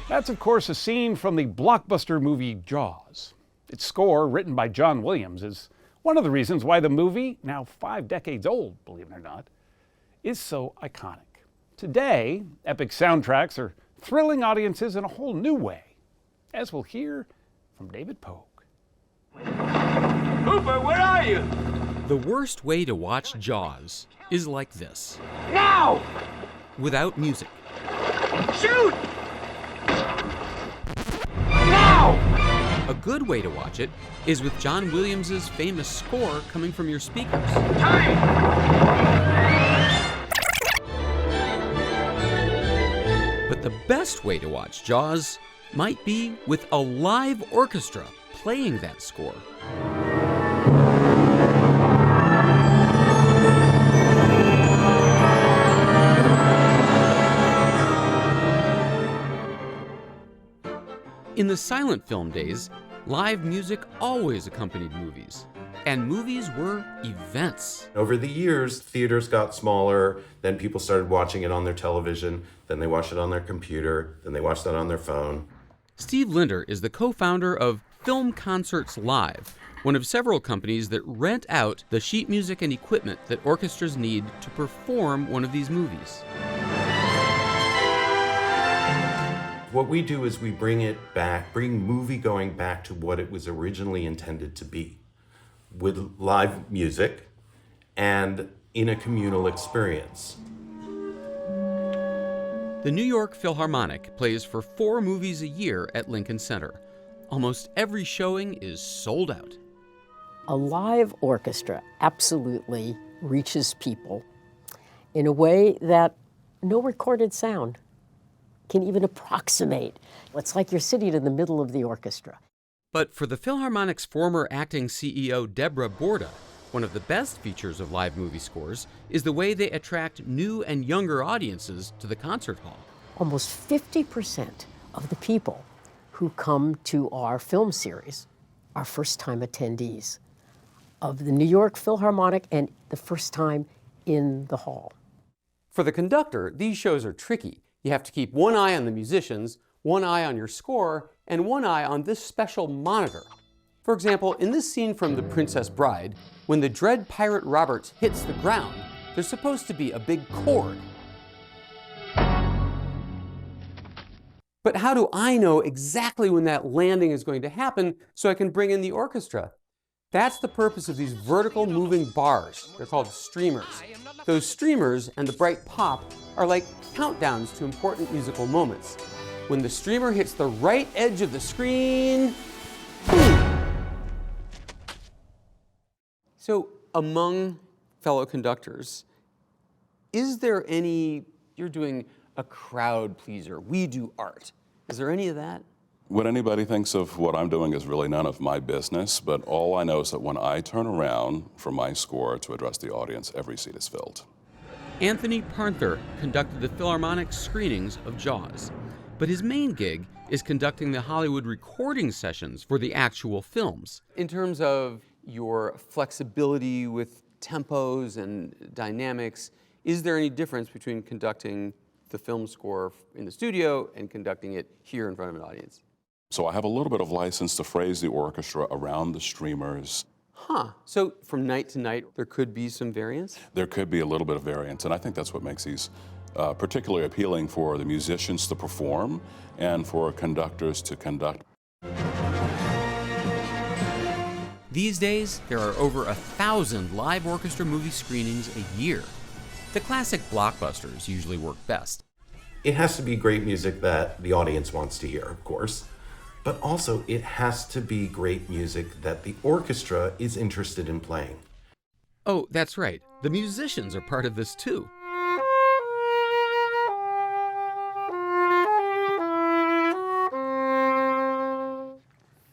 That's, of course, a scene from the blockbuster movie Jaws. Its score, written by John Williams, is one of the reasons why the movie, now 5 decades old, believe it or not, is so iconic. Today, epic soundtracks are thrilling audiences in a whole new way, as we'll hear from David Pogue. Hooper, where are you? The worst way to watch Jaws is like this. Now! Without music. Shoot! Now! A good way to watch it is with John Williams' famous score coming from your speakers. Time! But the best way to watch Jaws might be with a live orchestra playing that score. In the silent film days, live music always accompanied movies, and movies were events. Over the years, theaters got smaller, then people started watching it on their television, then they watched it on their computer, then they watched it on their phone. Steve Linder is the co-founder of Film Concerts Live, one of several companies that rent out the sheet music and equipment that orchestras need to perform one of these movies. What we do is we bring it back, bring movie going back to what it was originally intended to be, with live music and in a communal experience. The New York Philharmonic plays for 4 movies a year at Lincoln Center. Almost every showing is sold out. A live orchestra absolutely reaches people in a way that no recorded sound can even approximate. It's like you're sitting in the middle of the orchestra. But for the Philharmonic's former acting CEO, Deborah Borda, one of the best features of live movie scores is the way they attract new and younger audiences to the concert hall. Almost 50% of the people who come to our film series are first-time attendees of the New York Philharmonic and the first time in the hall. For the conductor, these shows are tricky. You have to keep one eye on the musicians, one eye on your score, and one eye on this special monitor. For example, in this scene from The Princess Bride, when the dread pirate Roberts hits the ground, there's supposed to be a big chord. But how do I know exactly when that landing is going to happen so I can bring in the orchestra? That's the purpose of these vertical moving bars. They're called streamers. Those streamers and the bright pop are like countdowns to important musical moments. When the streamer hits the right edge of the screen, boom! So among fellow conductors, is there any, you're doing a crowd pleaser, we do art. Is there any of that? What anybody thinks of what I'm doing is really none of my business, but all I know is that when I turn around for my score to address the audience, every seat is filled. Anthony Parther conducted the Philharmonic screenings of Jaws, but his main gig is conducting the Hollywood recording sessions for the actual films. In terms of your flexibility with tempos and dynamics, is there any difference between conducting the film score in the studio and conducting it here in front of an audience? So I have a little bit of license to phrase the orchestra around the streamers. Huh. So from night to night, there could be some variance? There could be a little bit of variance, and I think that's what makes these particularly appealing for the musicians to perform and for conductors to conduct. These days, there are over 1,000 live orchestra movie screenings a year. The classic blockbusters usually work best. It has to be great music that the audience wants to hear, of course, but also it has to be great music that the orchestra is interested in playing. Oh, that's right. The musicians are part of this too.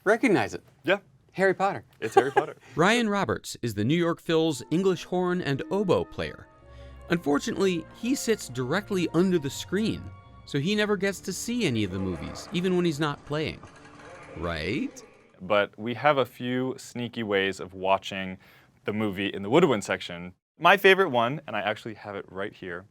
Recognize it. Yeah. Harry Potter. It's Harry Potter. Ryan Roberts is the New York Phil's English horn and oboe player. Unfortunately, he sits directly under the screen, so he never gets to see any of the movies, even when he's not playing. Right? But we have a few sneaky ways of watching the movie in the woodwind section. My favorite one, and I actually have it right here,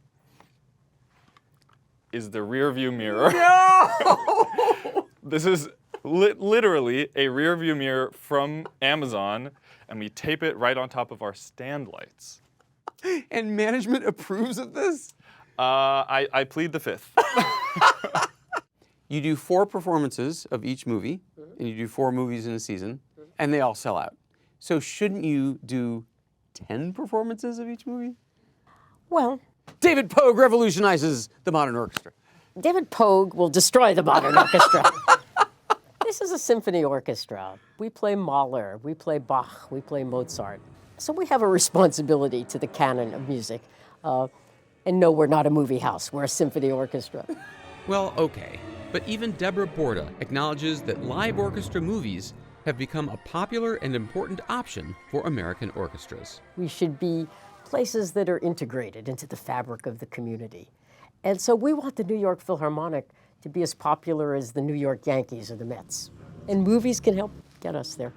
is the rear view mirror. No! This is literally a rear view mirror from Amazon, and we tape it right on top of our stand lights. And management approves of this? I plead the fifth. You do 4 performances of each movie, and you do 4 movies in a season, and they all sell out. So shouldn't you do 10 performances of each movie? Well, David Pogue revolutionizes the modern orchestra. David Pogue will destroy the modern orchestra. This is a symphony orchestra. We play Mahler, we play Bach, we play Mozart. So we have a responsibility to the canon of music. And no, we're not a movie house, we're a symphony orchestra. Well, okay. But even Deborah Borda acknowledges that live orchestra movies have become a popular and important option for American orchestras. We should be places that are integrated into the fabric of the community. And so we want the New York Philharmonic to be as popular as the New York Yankees or the Mets. And movies can help get us there.